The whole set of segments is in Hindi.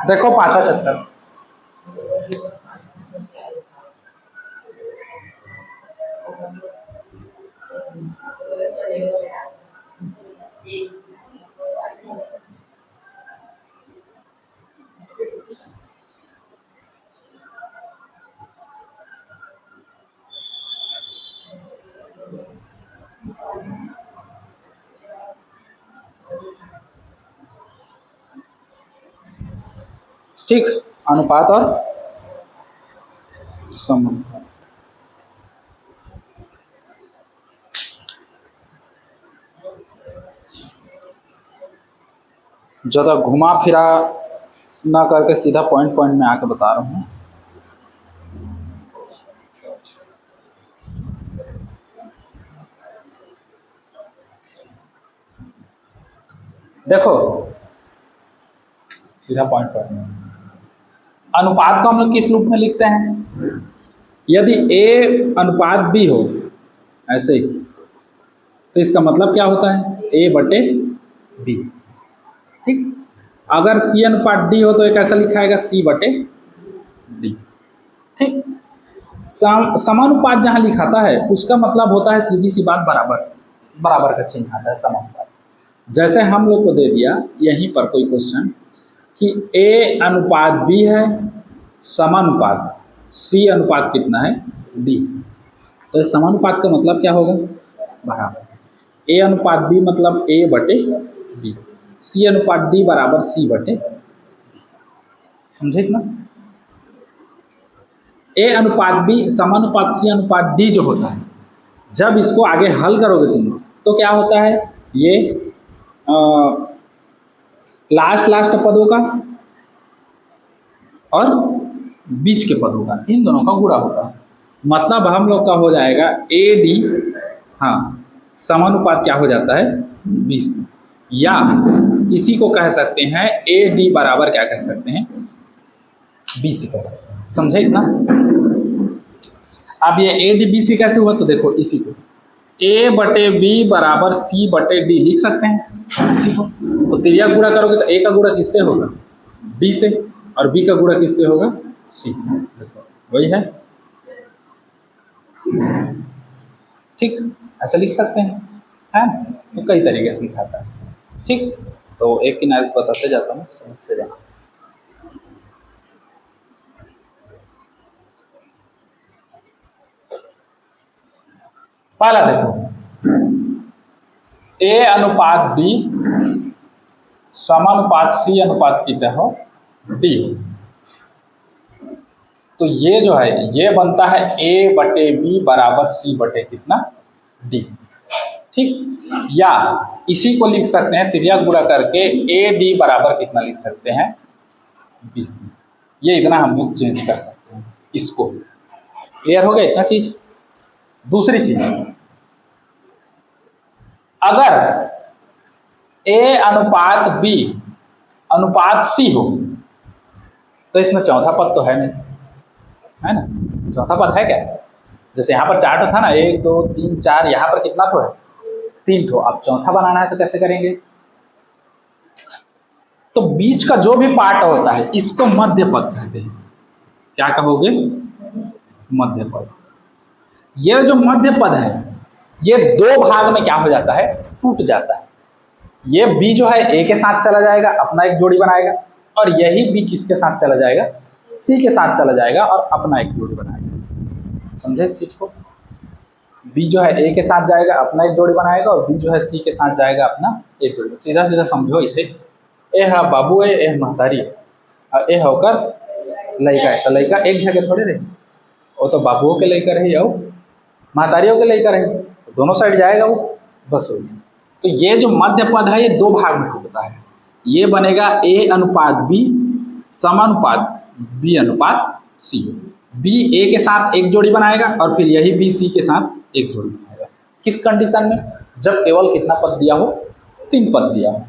देखो पांचवा चैप्टर। ठीक, अनुपात और समानुपात। ज़्यादा घुमा फिरा ना करके सीधा पॉइंट पॉइंट में आके बता रहा हूँ। देखो सीधा पॉइंट पॉइंट में, अनुपात को हम लोग किस रूप में लिखते हैं? यदि A अनुपात B हो ऐसे ही, तो इसका मतलब क्या होता है? A बटे B। ठीक, अगर C अनुपात D हो तो ये कैसा लिखाएगा? C बटे D। ठीक, समानुपात जहां लिखाता है उसका मतलब होता है सीधी सी बात बराबर, बराबर का चिन्ह आता है समानुपात। जैसे हम लोग को दे दिया यहीं पर कोई क्वेश्चन कि A अनुपात B है समानुपात C अनुपात कितना है? D, तो समानुपात का मतलब क्या होगा? बराबर। A अनुपात B मतलब A बटे B, C अनुपात D बराबर C बटे, समझे इतना? A अनुपात B समानुपात C अनुपात D जो होता है, जब इसको आगे हल करोगे तुम तो क्या होता है? ये लास्ट पदों का और बीच के पदों का, इन दोनों का गुणा होता है। मतलब हम लोग का हो जाएगा AD, हाँ, समानुपात क्या हो जाता है? BC, या इसी को कह सकते हैं AD बराबर क्या कह सकते हैं? BC कह सकते हैं। समझे इतना? अब ये AD BC कैसे हुआ? तो देखो इसी को A बटे B बराबर C बटे D लिख सकते हैं इसी को। तो त्रिज्या गुणा करोगे तो A का गुणा किससे होगा? D से, और B का गुणा किससे होगा? C से। देखो वही है। ठीक, ऐसा लिख सकते हैं, है ना? तो कई तरीके से लिखाता है। ठीक, तो एक की नाइज बताते जाता हूँ, समझते जाना। पहला देखो A अनुपात B समानुपात C अनुपात कितना हो? D हो, तो ये जो है ये बनता है A बटे B बराबर C बटे कितना? D। ठीक, या इसी को लिख सकते हैं त्रिज्या गुणा करके AD बराबर कितना लिख सकते हैं? BC। ये इतना हम लोग चेंज कर सकते हैं इसको। क्लियर हो गया इतना चीज? दूसरी चीज, अगर A अनुपात B अनुपात C हो तो इसमें चौथा पद तो है नहीं, है ना? चौथा पद है क्या? जैसे यहाँ पर 4 था ना, 1 2 3 4, यहाँ पर कितना तो है? 3 ठो। अब चौथा बनाना है तो कैसे करेंगे? तो बीच का जो भी पार्ट होता है इसको मध्य पद कहते हैं। क्या कहोगे? मध्य पद। ये जो मध्य पद है ये दो भाग में क्या हो जाता है? टूट जाता है। ये B जो है A के साथ चला जाएगा, अपना एक जोड़ी बनाएगा, और यही B किसके साथ चला जाएगा? C के साथ चला जाएगा और अपना एक जोड़ी बनाएगा। समझे इस चीज को? B जो है A के साथ जाएगा, अपना एक जोड़ी बनाएगा, और B जो है C के साथ जाएगा, अपना एक जोड़ी। सीधा सीधा समझो इसे, ए है बाबू है, ए महतारी है, और ए होकर लड़का है। तो लड़का एक जगह थोड़े रहे, वो तो बाबुओं के लेकर है और महतारियों के लेकर है, दोनों साइड जाएगा वो, बस हो गया। तो ये जो मध्य पद है ये दो भाग में टूटता है। ये बनेगा A अनुपात B समानुपात B अनुपात C। B A के साथ एक जोड़ी बनाएगा और फिर यही B C के साथ एक जोड़ी बनाएगा। किस कंडीशन में? जब केवल कितना पद दिया हो? 3 पद दिया हो।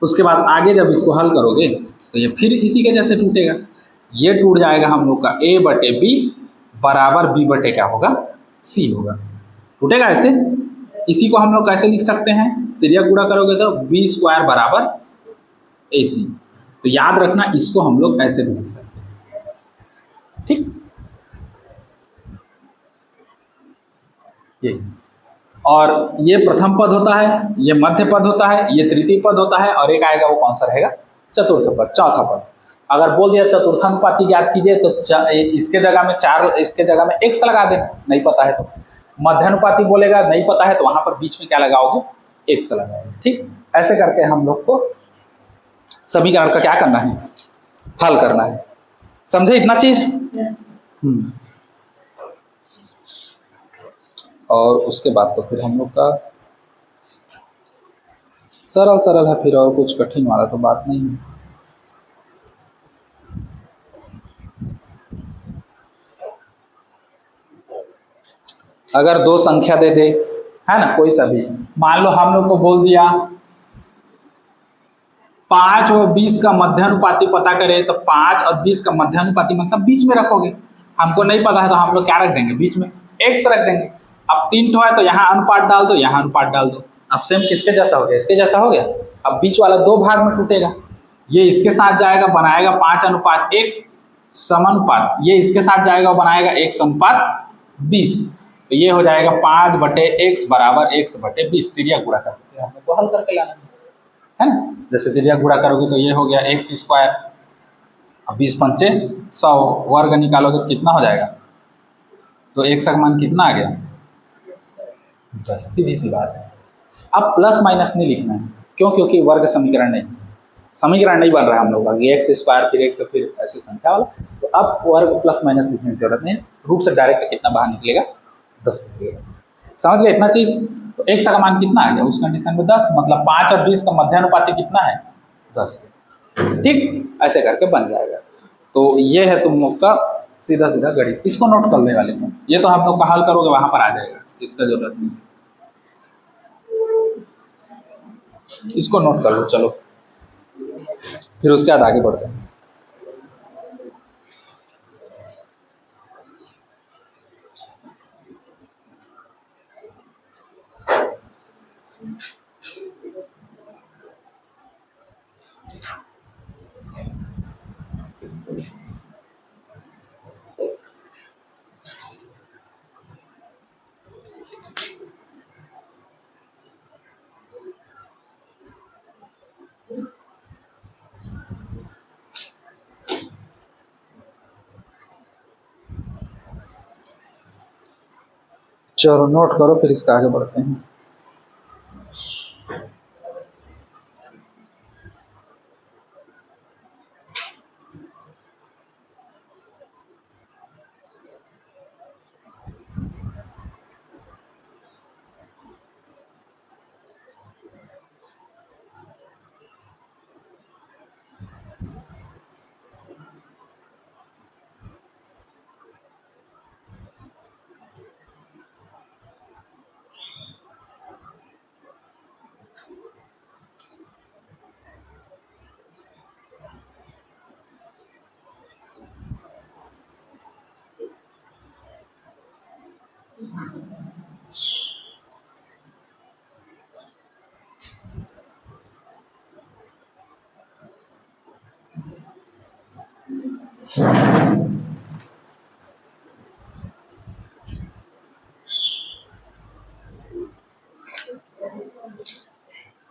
उसके बाद आगे जब इसको हल करोगे तो ये फिर इसी के जैसे टूटेगा। ये टूट जाएगा हम लोग का a बटे बी बराबर b बटे क्या होगा, c होगा। टूटेगा ऐसे। इसी को हम लोग कैसे लिख सकते हैं, त्रिज्या गुणा करोगे तो b स्क्वायर बराबर ac। तो याद रखना इसको हम लोग ऐसे भी लिख सकते हैं, ठीक। ये और ये प्रथम पद होता है, ये मध्य पद होता है, ये तृतीय पद होता है, और एक आएगा वो कौन सा रहेगा, चतुर्थ पद, चौथा पद। अगर बोल दिया चतुर्थानुपाती ज्ञात कीजिए तो इसके जगह में 4, इसके जगह में x लगा देना, नहीं पता है तो। मध्यानुपाती बोलेगा नहीं पता है तो वहां पर बीच में क्या लगाओगे, x लगाओगे, ठीक। ऐसे करके हम लोग को समीकरण का क्या करना है, हल करना है। समझे इतना चीज? और उसके बाद तो फिर हम लोग का सरल सरल है, फिर और कुछ कठिन वाला तो बात नहीं है। अगर दो संख्या दे दे, है ना, कोई सा भी, मान लो हम लोग को बोल दिया 5 और 20 का मध्यानुपाती पता करें, तो 5 और 20 का मध्यानुपाती मतलब बीच में रखोगे। हमको नहीं पता है तो हम लोग क्या रख देंगे, बीच में x रख देंगे। अब 3 ठो है तो यहाँ अनुपात डाल दो, यहाँ अनुपात डाल दो। अब सेम किसके जैसा हो गया, इसके जैसा हो गया। अब बीच वाला 2 भाग में टूटेगा, ये इसके साथ जाएगा, बनाएगा 5:1 समानुपात, ये इसके साथ जाएगा, बनाएगा 1:20। तो ये हो जाएगा 5/x बराबर x/20। त्रिज्या गुणा करके हमने को हल करके लाना है ना। जैसे त्रिज्या गुणा करोगे तो ये हो गया x स्क्वायर, अब 20 पंचे 100, वर्ग निकालोगे तो कितना हो जाएगा, तो x का मान कितना आ गया, बस सीधी सी बात है। अब प्लस माइनस नहीं लिखना है, क्यों, क्योंकि वर्ग समीकरण नहीं बन रहा है हम लोग का, x स्क्वायर फिर x फिर ऐसे संख्या वाला। तो अब वर्ग प्लस माइनस लिखने की जरूरत नहीं, रूप से डायरेक्ट कितना बाहर निकलेगा, 10 निकलेगा। समझ गए इतना चीज? तो x का मान कितना आ गया उस कंडीशन में, 10, मतलब 5 और 20 का मध्यानुपाती कितना है, 10, ठीक। ऐसे करके बन जाएगा। तो ये है तुम लोग का सीधा सीधा गणित, इसको नोट करने वाले को, ये तो हम लोग का हल करोगे वहां पर आ जाएगा, इसका जरूरत नहीं, इसको नोट कर लो। चलो फिर उसके बाद आगे बढ़ते हैं। चलो नोट करो, फिर इसका आगे बढ़ते हैं।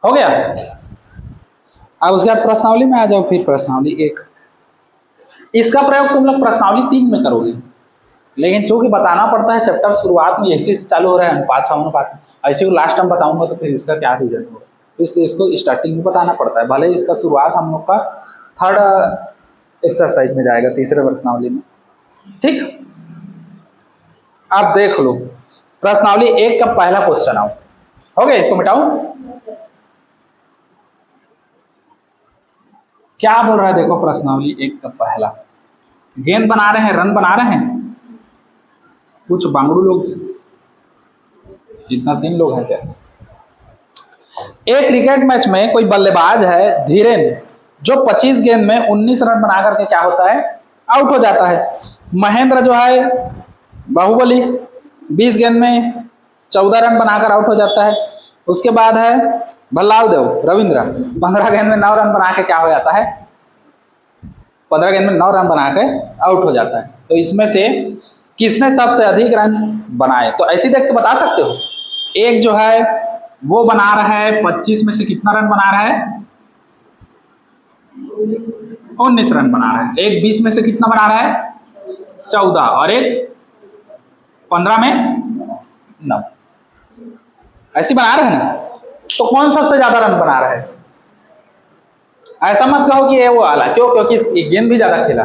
हो गया। अब उसके बाद प्रश्नावली में आ जाओ। फिर प्रश्नावली 1, इसका प्रयोग तुम लोग प्रश्नावली 3 में करोगे, लेकिन चूंकि बताना पड़ता है, चैप्टर शुरुआत में ऐसे से चालू हो रहा है अनुपात समानुपात, ऐसे को लास्ट टाइम बताऊंगा तो फिर इसका क्या रीजन होगा, इसलिए इसको स्टार्टिंग में बताना पड़ता है। भले ही इसका शुरुआत हम लोग का 3rd एक्सरसाइज में जाएगा, 3रे प्रश्नावली में, ठीक। अब देख लो प्रश्नावली 1 का पहला क्वेश्चन आओ, हो गया, इसको मिटाओ। क्या बोल रहा है देखो, प्रश्नावली 1 का पहला, गेंद बना रहे हैं, रन बना रहे हैं कुछ बांगड़ू लोग, जितना 3 लोग हैं क्या। एक क्रिकेट मैच में कोई बल्लेबाज है धीरेन्द्र, जो 25 गेंद में 19 रन बना करके क्या होता है, आउट हो जाता है। महेंद्र जो है बाहुबली 20 गेंद में 14 रन बनाकर आउट हो जाता है। उसके बाद है भल्लाल देव रविंद्र 15 गेंद में 9 रन बना के क्या हो जाता है, 15 गेंद में 9 रन बना के आउट हो जाता है। तो इसमें से किसने सबसे अधिक रन बनाए, तो ऐसे देख के बता सकते हो। एक जो है वो बना रहा है 25 में से कितना रन बना रहा है, 19 रन बना रहा है। एक 20 में से कितना बना रहा है, 14, और एक 15 में 9, ऐसी बना रहे हैं ना। तो कौन सबसे ज्यादा रन बना रहा है? ऐसा मत कहो कि ये वो वाला, क्यों? क्योंकि गेंद भी ज्यादा खेला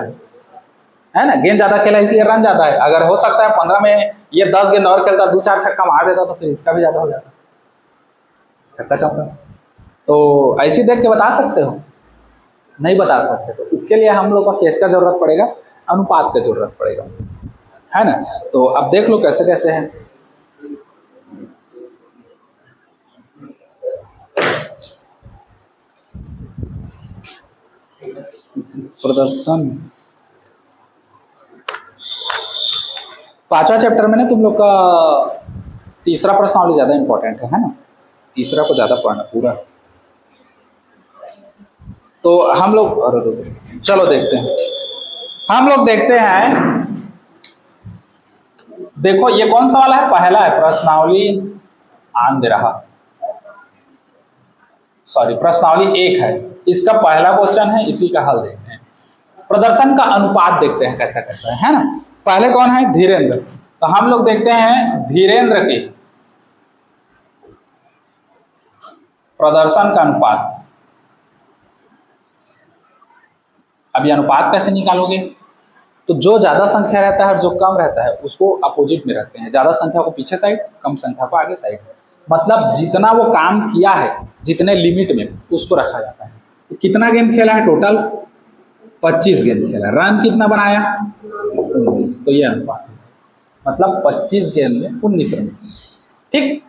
है ना, गेंद ज्यादा खेला इसलिए रन ज्यादा है। अगर हो सकता है 15 में ये 10 गेंद और खेलता, 2-4 छक्का मार देता, तो फिर इसका भी ज्यादा हो जाता, छक्का चौका। तो ऐसी देख के बता सकते हो? नहीं बता सकते। तो इसके लिए हम लोग को किसका जरूरत पड़ेगा, अनुपात का जरूरत पड़ेगा, है ना। तो अब देख लो कैसे कैसे है। प्रदर्शन 5वां चैप्टर में ना तुम लोग का तीसरा प्रश्नावली ज्यादा इंपॉर्टेंट है ना, तीसरा को ज्यादा पढ़ना पूरा। तो हम लोग चलो देखते हैं, हम लोग देखते हैं। देखो ये कौन सा वाला है, पहला है प्रश्नावली आन दे रहा, सॉरी प्रश्नावली 1 है, इसका पहला क्वेश्चन है, इसी का हल देखते हैं। प्रदर्शन का अनुपात देखते हैं कैसा कैसा है ना। पहले कौन है, धीरेन्द्र। तो हम लोग देखते हैं धीरेन्द्र के प्रदर्शन का अनुपात। अभी अनुपात कैसे निकालोगे, तो जो ज्यादा संख्या रहता है और जो कम रहता है उसको अपोजिट में रखते हैं, ज्यादा संख्या को पीछे साइड, कम संख्या को आगे साइड। मतलब जितना वो काम किया है, जितने लिमिट में, उसको रखा जाता है। तो कितना गेंद खेला है टोटल, 25 गेंद खेला, रन कितना बनाया, 19। तो ये अनुपात है, मतलब 25 गेंद में 19 रन, ठीक।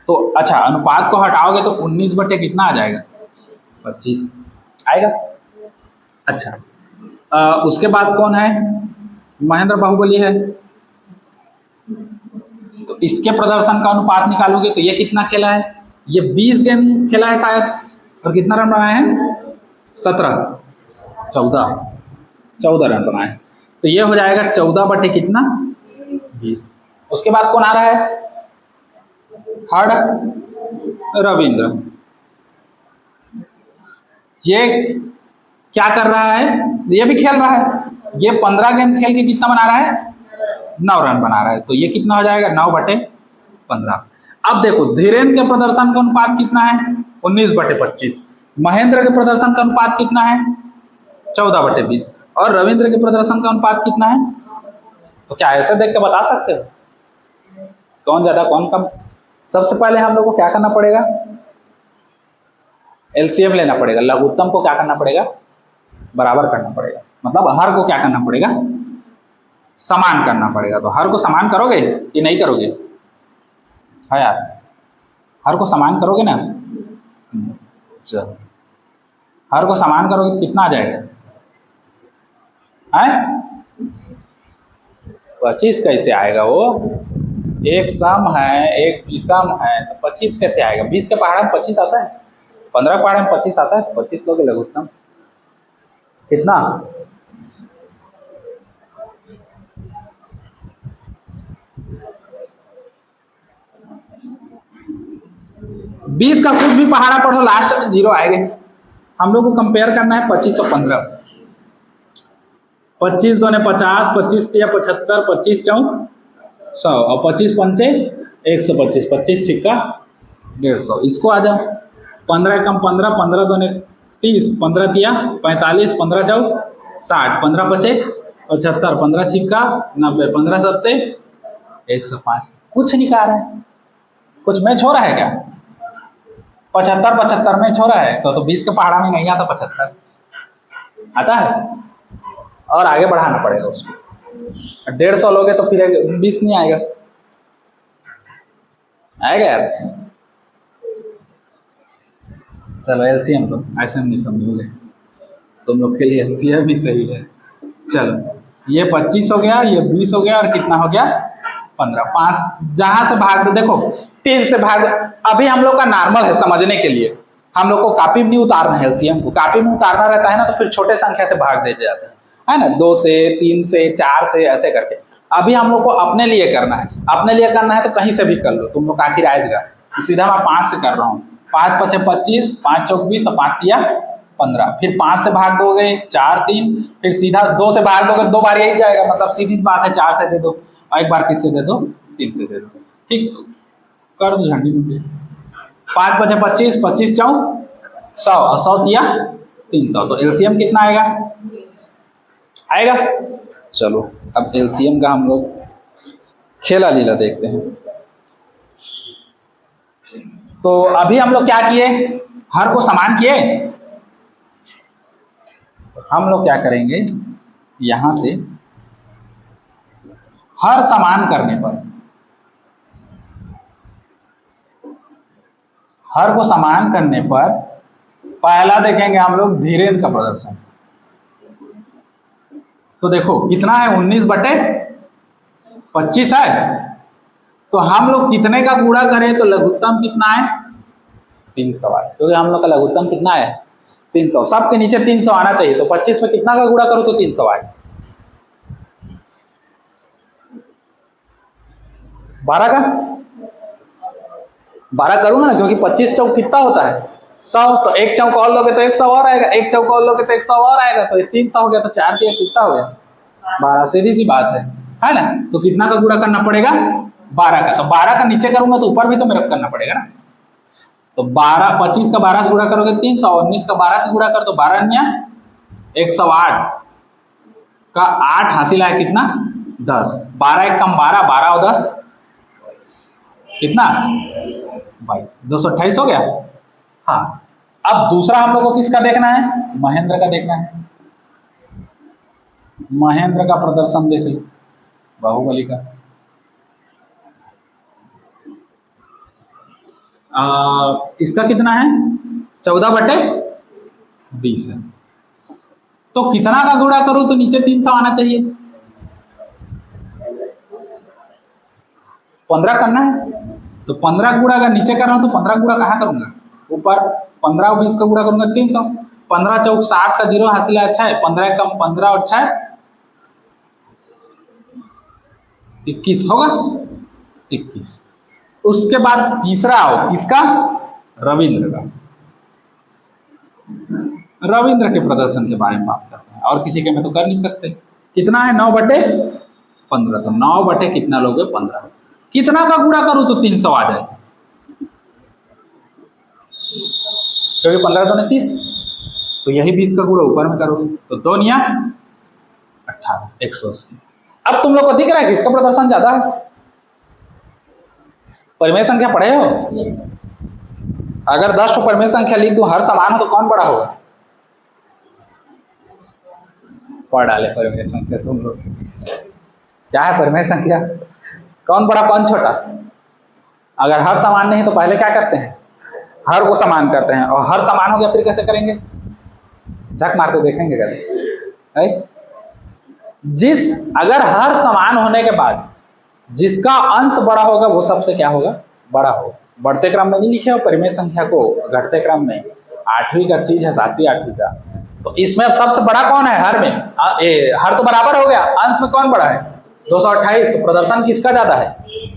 तो अच्छा, अनुपात को हटाओगे तो 19 बटे कितना आ जाएगा, 25 आएगा। अच्छा, उसके बाद कौन है, महेंद्र बाहुबली है। तो इसके प्रदर्शन का अनुपात निकालोगे तो ये कितना खेला है, ये 20 गेंद खेला है शायद, और कितना रन बनाए हैं, 17, 14 रन बनाए। तो ये हो जाएगा 14 बटे कितना, 20। उसके बाद कौन आ रहा है, थर्ड रविंद्र। ये क्या कर रहा है, ये भी खेल रहा है, ये 15 गेंद खेल के कितना बना रहा है, 9 रन बना रहा है। तो ये कितना हो जाएगा, 9 बटे 15। अब देखो धीरेन्द्र के प्रदर्शन का अनुपात कितना है, 19 बटे 25। महेंद्र के प्रदर्शन का अनुपात कितना है, 14 बटे 20। और रविंद्र के प्रदर्शन का अनुपात कितना है। तो क्या ऐसे देख के बता सकते हो कौन ज्यादा कौन कम। सबसे पहले हम लोग को क्या करना पड़ेगा, एलसीएम लेना पड़ेगा। लघुत्तम को क्या करना पड़ेगा, बराबर करना पड़ेगा। मतलब हर को क्या करना पड़ेगा, समान करना पड़ेगा। तो हर को समान करोगे कि नहीं करोगे, है यार, हर को समान करोगे ना। चलो, हर को समान करोगे तो कितना आ जाएगा, है 25 कैसे आएगा, वो एक सम है एक विषम है, तो 25 कैसे आएगा। 20 के पहाड़ा में 25 आता है, 15 के पहाड़ा में 25 आता है, तो 25 लोगे लघुत्तम कितना, बीस का कुछ भी पहाड़ा पढ़ो लास्ट में 0 आएगा। हम लोग को कंपेयर करना है 25 और 15। 25 दूने 50, 25 तिया 75, 25 चौक 100, और 25 पंचे 125, 25 छिक्का 150। इसको आ जाओ, 15 कम 15, 15 दूने 30, 15 तिया 45, 15 चौक 60, 15 पचे 75, 15 छिक्का 90, 15 सत्ते 105। कुछ नहीं कहा रहा है, कुछ मैच हो रहा है क्या, 75 मैच हो रहा है। तो 20 के पहाड़ा में नहीं आता, 75 आता है, और आगे बढ़ाना पड़ेगा उसको। 150 लोगे तो फिर 20 नहीं आएगा, आएगा यार। चलो एलसीएम तो ऐसे नहीं समझोगे, तुम लोग के लिए एलसीएम ही सही है। चलो ये 25 हो गया, ये 20 हो गया, और कितना हो गया 15। 5 जहां से भाग दो, देखो 3 से भाग। अभी हम लोग का नॉर्मल है समझने के लिए, हम लोग को कॉपी में नहीं उतारना है एलसीएम को। कॉपी में उतारना रहता है ना तो फिर छोटे संख्या से भाग दे जाते हैं, है ना, 2 से, 3 से, 4 से, ऐसे करके। अभी हम लोग को अपने लिए करना है, अपने लिए करना है तो कहीं से भी कर लो, तुम लोग आखिर आएगा। तो सीधा मैं 5 से कर रहा हूँ। 5 5 25, 5 चौक 20 और 5 तिया 15। फिर 5 से भाग दोगे 4 3, फिर सीधा 2 से भाग दोगे 2 बार यही जाएगा, मतलब सीधी सी बात है 4 से दे दो, और एक बार किससे दे दो, 3 से दे दो। ठीक, कर दो झंडी मुंडी। 5 5 25, 25 चौ 100, और 100 तिया 300। तो एलसीएम कितना आएगा, आएगा। चलो अब एलसीएम का हम लोग खेला लीला देखते हैं। तो अभी हम लोग क्या किए, हर को समान किए। हम लोग क्या करेंगे, यहां से हर समान करने पर, हर को समान करने पर पहला देखेंगे हम लोग धीरेन्द्र का प्रदर्शन। तो देखो कितना है, 19/25 है। तो हम लोग कितने का गुणा करें तो लघुत्तम कितना है, 300 है, क्योंकि हम लोग का लघुत्तम कितना है 300। सबके नीचे 300 आना चाहिए। तो 25 में कितना का गुणा करो तो 300 आए। 12 का 12 करूंगा ना, क्योंकि 25 चौक कितना होता है 100। तो एक चौक और लोगे तो 100 और आएगा, एक चौक और लोगे तो 100 और आएगा। तो 300 हो गया, तो 4 दिया कितना हो गया 12। सीधी सी बात है ना। तो कितना का गुणा करना पड़ेगा 12 का। तो 12 का नीचे करूंगा तो ऊपर भी तो मेरा करना पड़ेगा ना। तो 25 का 12 से गुणा करोगे 300, 19 का 12 से गुणा कर तो 12 108 का 8 हासिल है कितना 10। 12 एक कम 12, 12 और 10 कितना 22, 228 हो गया। हाँ, अब दूसरा हम लोग को किसका देखना है, महेंद्र का देखना है। महेंद्र का प्रदर्शन देख लो, बाहुबली का। इसका कितना है 14/20 है। तो कितना का गुणा करूं तो नीचे 300 आना चाहिए, 15 करना है। तो 15 गुणा अगर नीचे कर रहा हूं तो 15 गुणा कहाँ करूंगा, ऊपर। 15 और 20 का गुणा करूंगा 300। 15 चौक 60 का 0 हासिल है, अच्छा है। 15 कम 15 और 6 21 होगा 21। उसके बाद तीसरा आओ, किसका, रविंद्र का। रविंद्र के प्रदर्शन के बारे में बात करते हैं, और किसी के में तो कर नहीं सकते। कितना है 9/15। तो 9 कितना लोगे 15। कितना का गुणा करूं तो 300 आ जाए, क्योंकि 15 2 30। तो यही 20 का गुणा ऊपर में करोगे तो 2 9 18, 180। अब तुम लोग को दिख रहा है कि इसका प्रदर्शन ज्यादा है। परिमेय संख्या पढ़े हो, अगर 10 परिमेय संख्या लिख दूं हर समान हो तो कौन बड़ा होगा, पढ़ डाले परिमेय संख्या तुम लोग। क्या है परिमेय संख्या, कौन बड़ा कौन छोटा। अगर हर समान नहीं तो पहले क्या करते हैं, हर को समान करते हैं, और हर समान हो गया फिर कैसे करेंगे, झक मारते देखेंगे है? अगर हर समान होने के बाद जिसका अंश बड़ा होगा वो सबसे क्या होगा, बड़ा होगा। बढ़ते क्रम में नहीं लिखे हो परिमेय संख्या को, घटते क्रम में। 8वीं का चीज है 7वीं 8वीं का। तो इसमें अब सबसे बड़ा कौन है हर में, हर तो बराबर हो गया, अंश में कौन बड़ा है 228। तो प्रदर्शन किसका ज्यादा है,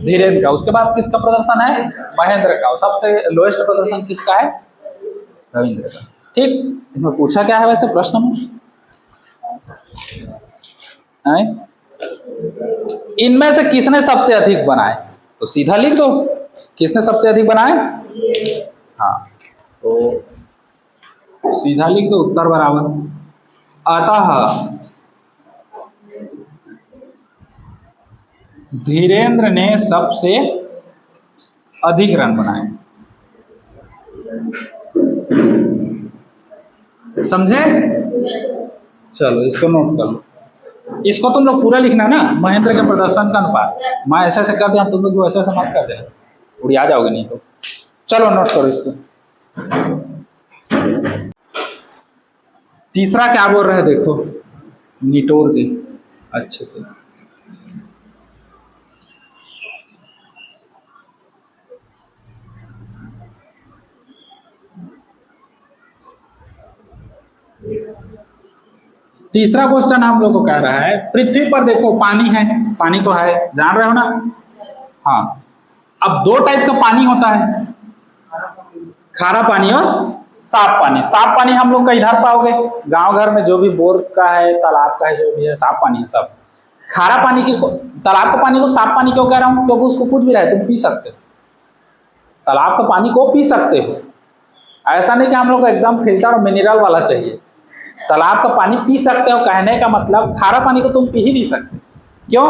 धीरेन्द्र का। उसके बाद किसका प्रदर्शन है, महेंद्र का। और सबसे लोएस्ट प्रदर्शन किसका है, रविंद्र का। ठीक, इसमें पूछा क्या है वैसे प्रश्न में, इनमें से किसने सबसे अधिक बनाए, तो सीधा लिख दो किसने सबसे अधिक बनाए। हाँ, तो सीधा लिख दो उत्तर बराबर। अतः धीरेन्द्र ने सबसे अधिक रन बनाए। समझे, चलो इसको नोट कर लो। इसको तुम लोग पूरा लिखना ना, महेंद्र के प्रदर्शन का अनुपात। मैं ऐसे ऐसे कर दिया, तुम लोग भी ऐसे ऐसे मत कर देना, उड़िया जाओगे नहीं तो। चलो नोट करो इसको। तीसरा क्या बोल रहे हैं देखो, निटोर के अच्छे से। तीसरा क्वेश्चन हम लोग को कह रहा है, पृथ्वी पर देखो पानी है, पानी तो है, जान रहे हो ना। हाँ, अब दो टाइप का पानी होता है, खारा पानी और साफ पानी। साफ पानी हम लोग का इधर पाओगे, गांव घर में जो भी बोर का है, तालाब का है, जो भी है साफ पानी है सब। खारा पानी किसको, तालाब का पानी को साफ पानी क्यों कह रहा हूं, क्योंकि उसको कुछ भी रहे तुम पी सकते हो, तालाब का पानी को पी सकते हो। ऐसा नहीं कि हम लोग को एकदम फिल्टर और मिनरल वाला चाहिए, तालाब का पानी पी सकते हो। कहने का मतलब खारा पानी को तुम पी ही नहीं सकते, क्यों,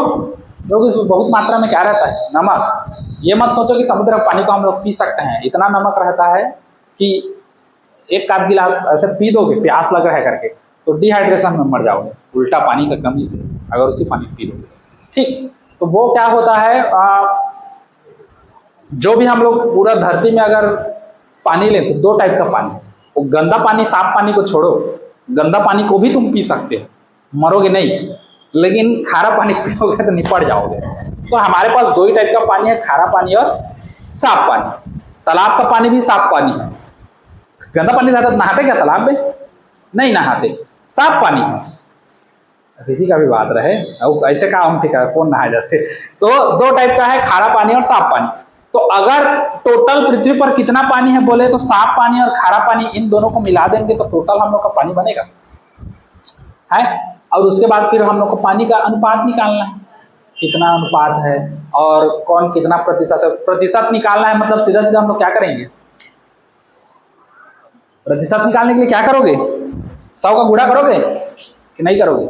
क्योंकि इसमें बहुत मात्रा में क्या रहता है, नमक। ये मत सोचो कि समुद्र का पानी को हम लोग पी सकते हैं, इतना नमक रहता है कि एक आध गिलास ऐसे पी दोगे प्यास लग रहा है करके तो डिहाइड्रेशन में मर जाओगे, उल्टा पानी का कमी से, अगर उसी पानी पी दोगे। ठीक, तो वो क्या होता है, जो भी हम लोग पूरा धरती में अगर पानी लें तो दो टाइप का पानी, वो गंदा पानी, साफ पानी को छोड़ो, गंदा पानी को भी तुम पी सकते हो, मरोगे नहीं, लेकिन खारा पानी पियोगे तो निपट जाओगे। तो हमारे पास दो ही टाइप का पानी है, खारा पानी और साफ पानी। तालाब का पानी भी साफ पानी है, गंदा पानी रहता तो नहाते क्या तालाब में, नहीं नहाते, साफ पानी है, किसी का भी बात रहे ऐसे काम ठीक है, कौन नहाए जाते। तो दो टाइप का है, खारा पानी और साफ पानी। तो अगर टोटल पृथ्वी पर कितना पानी है बोले तो साफ पानी और खारा पानी इन दोनों को मिला देंगे तो टोटल हम लोग का पानी बनेगा है। और उसके बाद फिर हम लोग को पानी का अनुपात निकालना है, कितना अनुपात है और कौन कितना प्रतिशत है। प्रतिशत निकालना है मतलब सीधा सीधा हम लोग क्या करेंगे, प्रतिशत निकालने के लिए क्या करोगे, 100 का गुणा करोगे कि नहीं करोगे।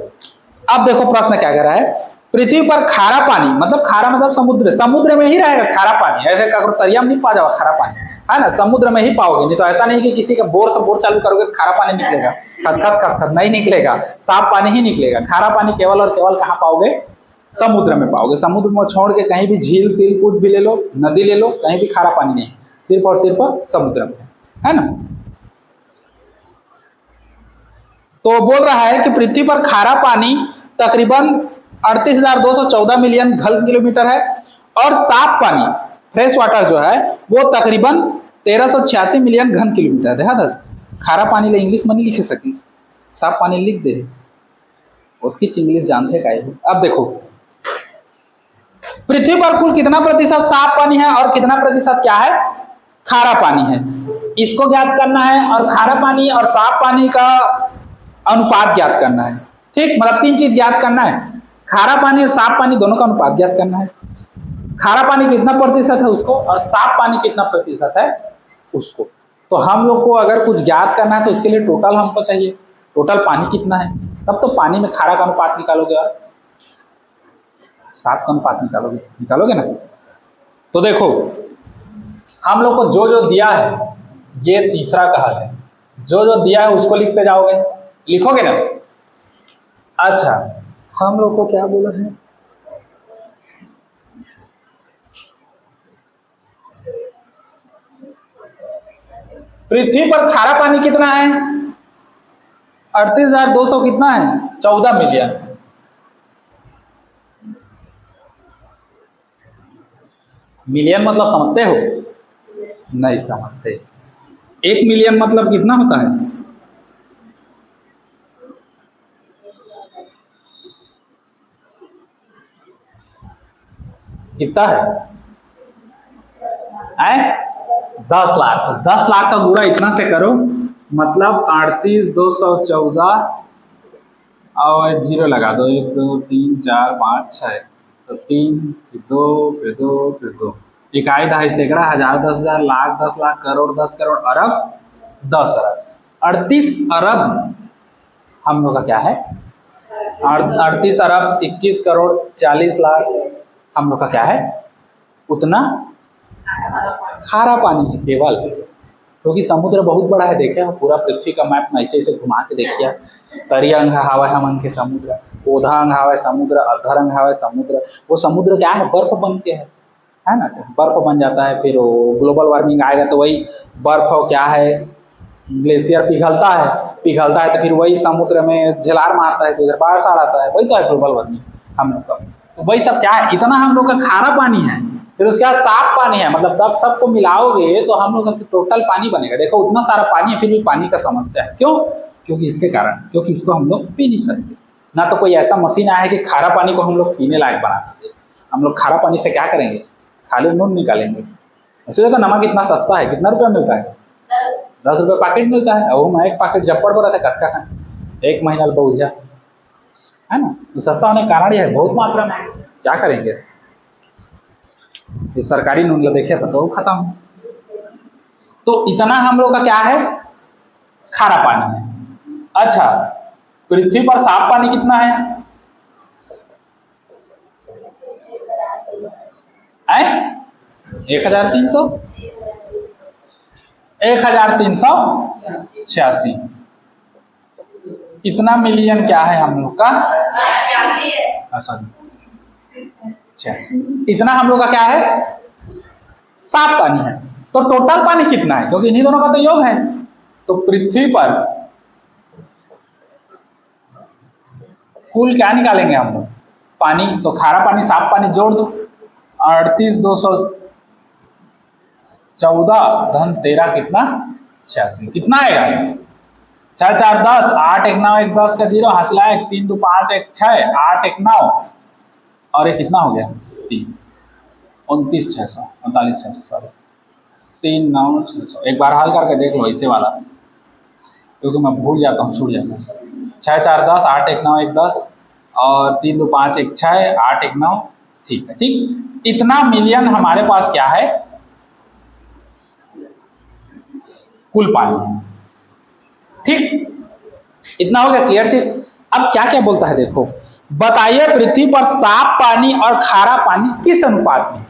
अब देखो प्रश्न क्या कह रहा है, पृथ्वी पर खारा पानी, मतलब खारा मतलब समुद्र, समुद्र में ही रहेगा खारा पानी, ऐसे तरिया में नहीं पा जाओ खारा पानी, है ना, समुद्र में ही पाओगे। नहीं तो ऐसा नहीं कि किसी का बोर से बोर चालू करोगे खारा पानी निकलेगा, खत खत खत नहीं निकलेगा, साफ पानी ही निकलेगा। खारा पानी केवल और केवल कहाँ पाओगे, समुद्र में पाओगे। समुद्र में छोड़ के कहीं भी झील सील कुछ भी ले लो, नदी ले लो, कहीं भी खारा पानी नहीं, सिर्फ और सिर्फ समुद्र में, है ना। तो बोल रहा है कि पृथ्वी पर खारा पानी तकरीबन 38,214 मिलियन घन किलोमीटर है और साफ पानी फ्रेश वाटर जो है वो तकरीबन 1386 मिलियन घन किलोमीटर है। दस खारा पानी ले इंग्लिश में नहीं लिखे सकीस, साफ पानी लिख दे, उसकी इंग्लिश जानते का। अब देखो पृथ्वी पर कुल कितना प्रतिशत साफ पानी है और कितना प्रतिशत क्या है, खारा पानी है, इसको ज्ञात करना है। और खारा पानी और साफ पानी का अनुपात ज्ञात करना है। ठीक, मतलब तीन चीज ज्ञात करना है, खारा पानी और साफ पानी दोनों का अनुपात ज्ञात करना है। खारा पानी कितना प्रतिशत है उसको और साफ पानी कितना प्रतिशत है उसको। तो हम लोग को अगर कुछ ज्ञात करना है तो इसके लिए टोटल हमको चाहिए, टोटल पानी कितना है, तब तो पानी में खारा का अनुपात निकालोगे और साफ का अनुपात निकालोगे ना। तो देखो हम लोग को जो जो दिया है, ये तीसरा का हल है, जो जो दिया है उसको लिखते जाओगे, लिखोगे ना। अच्छा, हम लोग को क्या बोला है, पृथ्वी पर खारा पानी कितना है, 38,200 कितना है, 14 मिलियन। मिलियन मतलब समझते हो, नहीं समझते। 1 मिलियन मतलब कितना होता है, कितना है, 10 लाख। 10 लाख का गुणा इतना से करो, मतलब 38,214 और 0 लगा दो, 1 2 3 4 5 6, तो 3 फिर 2 फिर 2 फिर 2, इकाई दहाई सैकड़ा हजार 10,000 लाख 10 लाख करोड़ 10 करोड़ अरब 10 अरब 38 अरब हम लोग का क्या है, 38 अरब 21 करोड़ 40 लाख हम लोग का क्या है, उतना खारा पानी है केवल। क्योंकि समुद्र बहुत बड़ा है, देखे पूरा पृथ्वी का मैप में ऐसे ऐसे घुमा के देखिए, तरिया अंग हवा हमन के समुद्र, ओधा अंग हवा समुद्र, अधर अंग हवा समुद्र। वो समुद्र क्या है, बर्फ बन के है ना, बर्फ बन जाता है, फिर वो ग्लोबल वार्मिंग आएगा तो वही बर्फ क्या है, ग्लेशियर पिघलता है पिघलता है तो फिर वही समुद्र में झेलार मारता है तो इधर बाढ़ साढ़ आता है, वही तो है ग्लोबल वार्मिंग हम लोग का। तो वही सब क्या है, इतना हम लोग का खारा पानी है, फिर उसके बाद साफ पानी है, मतलब तब सबको मिलाओगे तो हम लोग का टोटल पानी बनेगा। देखो उतना सारा पानी है फिर भी पानी का समस्या है, क्यों? क्योंकि इसके कारण, क्योंकि इसको हम लोग पी नहीं सकते। ना तो कोई ऐसा मशीन आया है कि खारा पानी को हम लोग पीने लायक बना सके। हम लोग खारा पानी से क्या करेंगे, खाली नून निकालेंगे। वैसे तो नमक इतना सस्ता है, कितना रुपया मिलता है? 10 रुपये पैकेट मिलता है, और वो मैं एक पैकेट जब्बड़ पर रहता है कच्चा का, 1 महीना बहुत जा है ना। तो सस्ता होने का कारण ये है, बहुत मात्रा में, क्या करेंगे। ये सरकारी नून देखे था तो वो खत्म। तो इतना हम लोग का क्या है, खारा पानी है। अच्छा, पृथ्वी पर साफ पानी कितना है? 1300 1386। इतना मिलियन क्या है हम लोग का, सॉरी 86। इतना हम लोग का क्या है, साफ पानी है। तो टोटल पानी कितना है, क्योंकि इन्हीं दोनों का तो योग है। तो पृथ्वी पर कुल क्या निकालेंगे हम लोग, पानी। तो खारा पानी साफ पानी जोड़ दो, 38,214 धन 13 कितना, 86। कितना आएगा, 6 4 10, 8 1 9 1 10 का 0, हासिला 1 3 2 5 1 6 8 1 9, और ये कितना हो गया 3, 29,600 39,600 सॉरी 3,9,600। एक बार हल करके देख लो इसे वाला, क्योंकि मैं भूल जाता हूँ, छूट जाता हूँ। 6 4 10, 8 1 9 1 10, और 3 2 5 1 6 8 1 9, ठीक है। ठीक, इतना मिलियन हमारे पास क्या है, कुल पानी। ठीक, इतना हो गया, क्लियर चीज। अब क्या क्या बोलता है देखो, बताइए पृथ्वी पर साफ पानी और खारा पानी किस अनुपात में,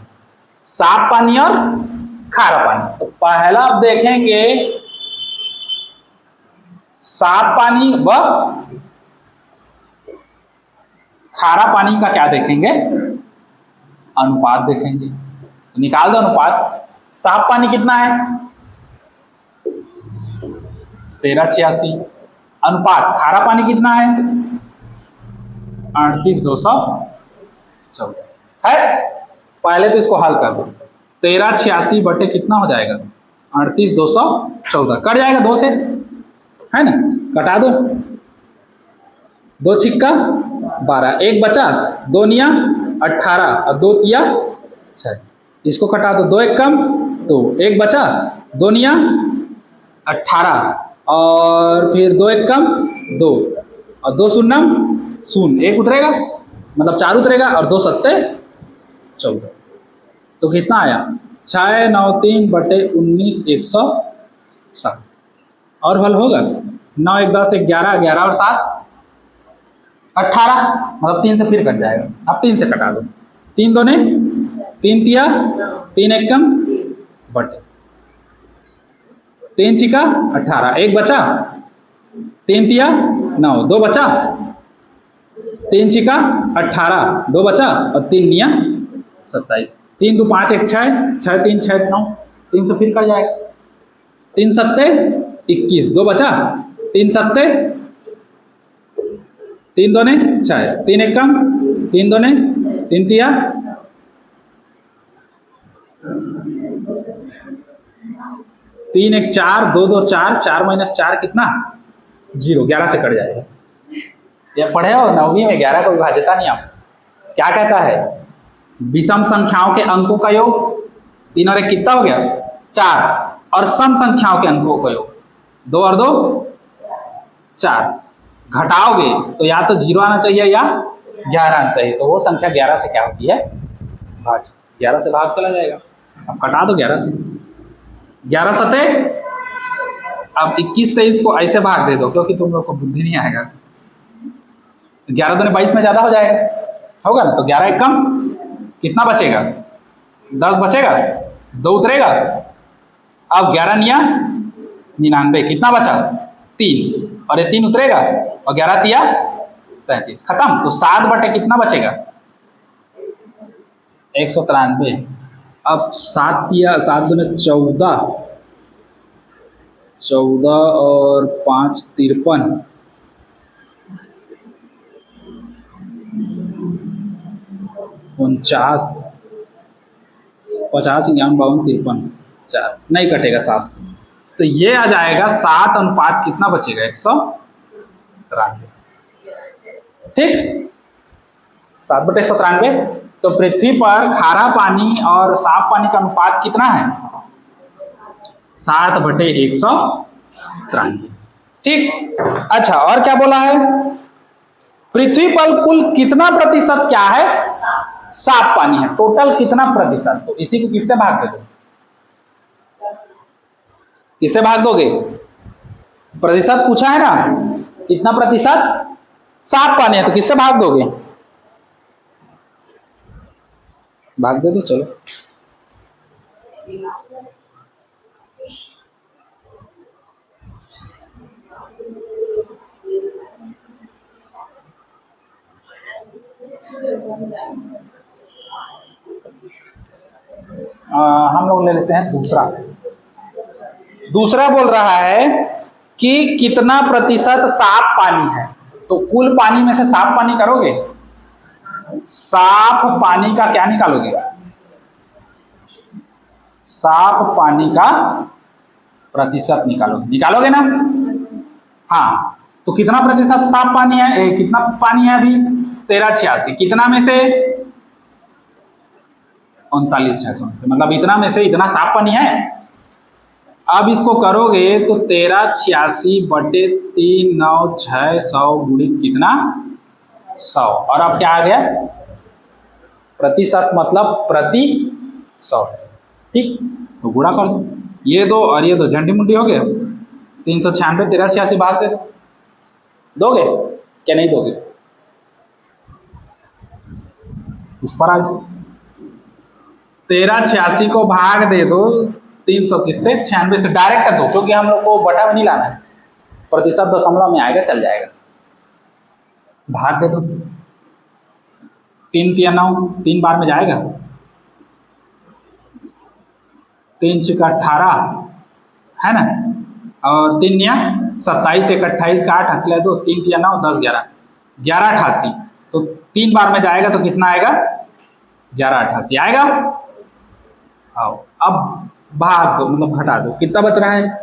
साफ पानी और खारा पानी। तो पहला आप देखेंगे साफ पानी व खारा पानी का क्या देखेंगे, अनुपात देखेंगे। तो निकाल दो अनुपात। साफ पानी कितना है, 1386। अनुपात खारा पानी कितना है, 38,214 है। पहले तो इसको हल कर दो, 1386 बटे कितना हो जाएगा, 38,214, कट जाएगा 2 से, है ना। कटा दो, 2 छिक्का 12, 1 बचा, 2 निया 18 और 2 तिया 6। इसको कटा दो, 2 1 कम 2, 1 बचा, 2 निया 18, और फिर 2 1 कम 2, और 2 शून्यम 0, 1 उतरेगा, मतलब 4 उतरेगा, और 2 सत्ते 14। तो कितना आया, 6 9 3 बटे 19 107। और हल होगा, 9 1 10 11 11 और 7 18, मतलब 3 से फिर कट जाएगा। अब 3 से कटा दो, 3 2 3 तिया 3 1 कम बटे 3 छिका 18, 1 बचा, 3 तिया 9, 2 बचा, 3 छिका 18, 2 बचा, और 3 निया 27। 3 2 5 1 6 6 3 6 9, 3 से फिर कट जाएगा, 3 सत्ते 21, 2 बचा, 3 सत्ते 3 2 6, 3 1 कम 3 2 3 तिया 3 1 4 2 2 4 4 - 4 कितना 0, 11 से कट जाएगा। ये पढ़े हो 9वीं में 11 का विभाज्यता नियम क्या कहता है, विषम संख्याओं के अंकों का योग, 3 और 1 कितना हो गया 4, और सम संख्याओं के अंकों का योग 2 और 2 4, घटाओगे तो या तो 0 आना चाहिए या 11 आना चाहिए। तो वो संख्या 11 से क्या होती है, भाग, 11 से भाग चला जाएगा। अब कटा दो 11 से, 11 सते, अब 21 23 को ऐसे भाग दे दो, क्योंकि तुम लोग को बुद्धि नहीं आएगा। 11 दूनी 22 में ज्यादा हो जाएगा, होगा ना। तो 11 एक कम कितना बचेगा, 10 बचेगा, 2 उतरेगा। अब 11 निया 99, कितना बचा 3, और ये 3 उतरेगा, और 11 तिया 33, खत्म। तो 7 बटे कितना बचेगा 193। अब 7 तिया 7 दूने 14, 14 और 5 53, 49, 50, 51, 52, 53, 4 नहीं कटेगा 7 से, तो ये आ जाएगा 7 अनुपात कितना बचेगा 193। ठीक, 7/193। तो पृथ्वी पर खारा पानी और साफ पानी का अनुपात कितना है 7/193। ठीक, अच्छा और क्या बोला है, पृथ्वी पर कुल कितना प्रतिशत क्या है साफ पानी है, टोटल कितना प्रतिशत, तो इसी को किससे भाग दे दो, किससे भाग दोगे, प्रतिशत पूछा है ना, कितना प्रतिशत साफ पानी है तो किससे भाग दोगे, भाग दे दो चलो। हम लोग ले लेते हैं दूसरा बोल रहा है कि कितना प्रतिशत साफ पानी है, तो कुल पानी में से साफ पानी करोगे, साफ पानी का क्या निकालोगे, साफ पानी का प्रतिशत निकालोगे ना। हाँ, तो कितना प्रतिशत साफ पानी है, कितना पानी है अभी 1386, कितना में से 39,600 में से, मतलब इतना में से इतना साफ पानी है। अब इसको करोगे तो 1386/39600 गुणित कितना 100, और अब क्या आ गया प्रतिशत, मतलब प्रति 100। ठीक, तो गुणा कर दो, ये दो और ये दो झंडी मुंडी हो गया, 396 1386 भाग दे दोगे क्या नहीं दोगे, उस पर आज 1386 को भाग दे दो 300 किससे 96 से, डायरेक्ट दो, क्योंकि हम लोग को बटा में नहीं लाना है, प्रतिशत दशमलव में आएगा चल जाएगा, भाग दे दो, 3 × 9 3 बार में जाएगा, 3 × 18 है ना, और 3 × 27, 1 28 का 8 हंसले 2, 3 × 9 10 11 1188, तो 3 बार में जाएगा तो कितना आएगा 1188 आएगा। आओ अब भाग दो, मतलब घटा दो, कितना बच रहा है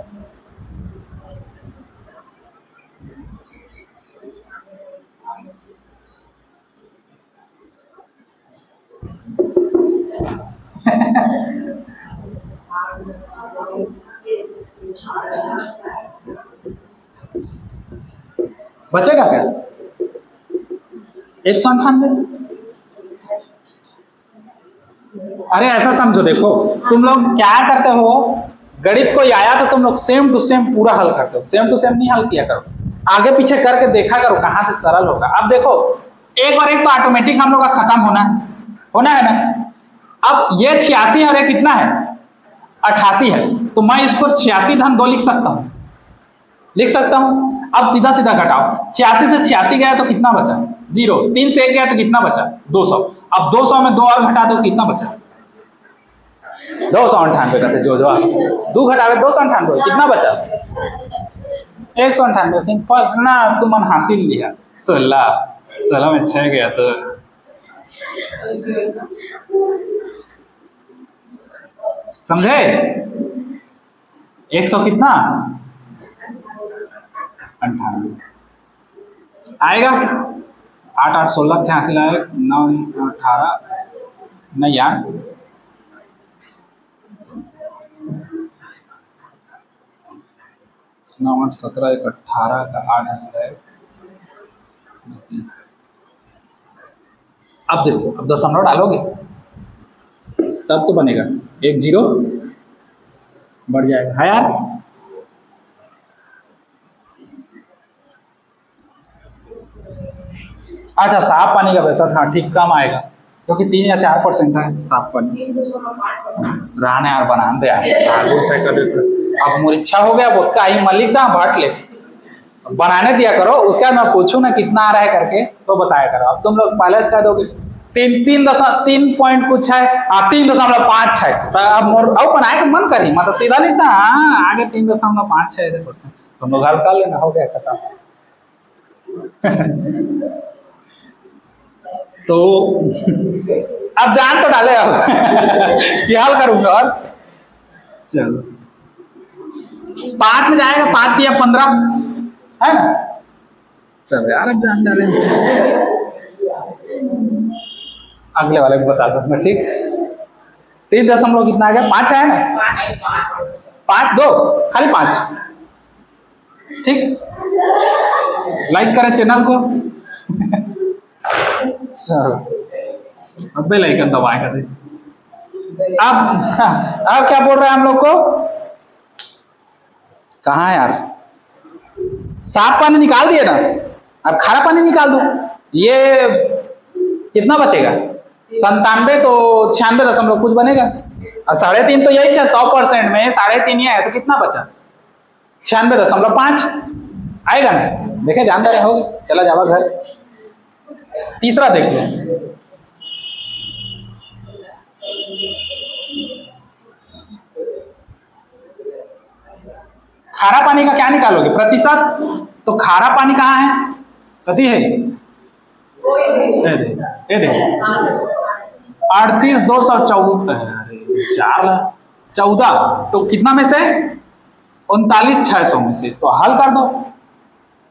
बचेगा क्या 198। अरे ऐसा समझो, देखो तुम लोग क्या करते हो, गणित कोई आया तो तुम लोग सेम टू सेम पूरा हल करते हो, सेम टू सेम नहीं हल किया करो, आगे पीछे करके देखा करो कहां से सरल होगा। अब देखो एक और एक तो ऑटोमेटिक हम लोग का खत्म होना है ना। अब ये 86 और ये कितना है 88 है, तो मैं इसको 86 धन 2 लिख सकता हूं। अब सीधा सीधा घटाओ, 86 से 86 गया तो कितना बचा 0, 3 से 1 गया तो कितना बचा 200, अब 200 में 2 और घटा दो कितना बचा 298 करते जो आप 2 घटावे 298 कितना बचा 198। सिंपल ना, तुम हासिल लिया 16 में 6 गया तो समझे 100 कितना 98 आएगा। 8 8 16 86 लाए 9 18 नहीं यार 9 8 17 1 18 का 8 है। अब देखो, अब दशमलव डालोगे तब तो बनेगा 1 0 बढ़ जाएगा है यार। अच्छा साफ पानी का पैसा हाँ ठीक कम आएगा क्योंकि 3 या 4% है साफ पानी। रहने यार बना दे यार अब मोर इच्छा हो गया बहुत का ही मलिक दा भट ले बनाने दिया करो, उसका मैं पूछूं ना कितना आ रहा है करके तो बताया करो। अब तुम लोग पहले से कह दोगे तीन पॉइंट कुछ है, 3.5 है। तो अब मोर अब बनाए के मन करी, मतलब सीधा नहीं था, आगे 3.5 तुम लोग हल कर लेना, हो गया खत्म। तो अब जान तो डाले अब कि हल करूंगा। और चलो 5 में जाएगा, 5 या 15 है ना। चलो यार अब जान डाले, अगले वाले को बता दूंगा। ठीक, 3 दशमलव कितना आ गया, 5 है ना, 5 2 खाली 5। ठीक, लाइक करें चैनल को। चलो अब भी लाइकन दबाएगा। अब क्या बोल रहे हैं हम लोग को, कहाँ है यार, साफ पानी निकाल दिए ना, अब खारा पानी निकाल दो। ये कितना बचेगा, 97 तो 96 दशमलव कुछ बनेगा, और 3.5 तो यही 100% में 3.5 ये है, तो कितना बचा 96.5 आएगा ना। देखे जानदार हो गए, चला जावा घर। तीसरा देख लो, खारा पानी का क्या निकालोगे, प्रतिशत। तो खारा पानी कहाँ है, कति है, ये देखो 38,214, तो कितना में से 39,600 में से, तो हल कर दो।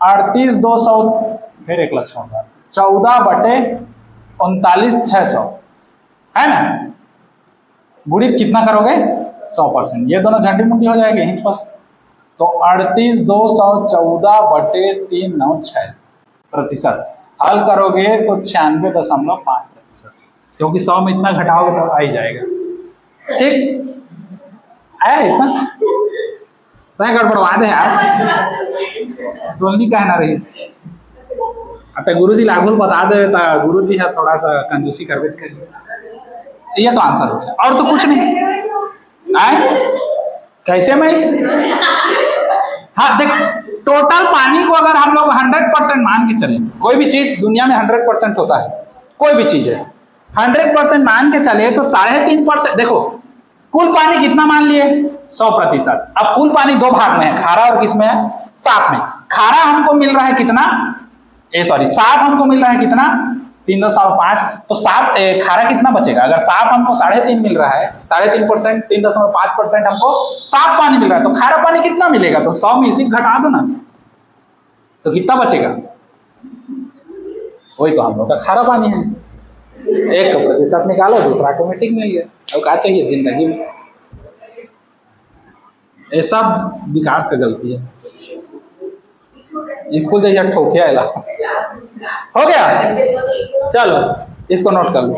38,200 फिर 1 लाख 14/39,600 है ना। गुणित कितना करोगे 100%, ये दोनों झंडी मुंडी हो जाएंगे हिंच पास। तो 38,214/396 प्रतिशत, हल करोगे तो 96.5%, क्योंकि 100 में इतना घटाओगे तो आ ही जाएगा। ठीक आया इतना, मैं गड़बड़वा दे यार, तो नहीं कहना रही। अब गुरुजी लागू बता दे तो गुरुजी है थोड़ा सा कंजूसी करवेज करिए। ये तो आंसर हो गया, और तो कुछ नहीं आए। कैसे मैं हाँ देख, टोटल पानी को अगर हम लोग 100% मान के चले, कोई भी चीज दुनिया में 100% होता है, कोई भी चीज है 100% मान के चले, तो 3.5%। देखो कुल पानी कितना मान लिए 100%। अब कुल पानी 2 भाग में है, खारा और किसमें है, साफ में। खारा हमको मिल रहा है कितना, साफ हमको मिल रहा है कितना 3.5, तो साफ खारा कितना बचेगा। अगर साफ हमको 3.5 मिल रहा है, 3.5%, 3.5% हमको साफ पानी मिल रहा है, तो खारा पानी कितना मिलेगा, तो 100 में इसी घटा दो ना, तो कितना बचेगा, वही तो हम लोग का खारा पानी है। 1% निकालो, दूसरा ऑटोमेटिक मिल गया। और क्या चाहिए जिंदगी में, ये सब विकास का गलती है। स्कूल जाइए ठोके आएला, हो गया। चलो इसको नोट कर लो।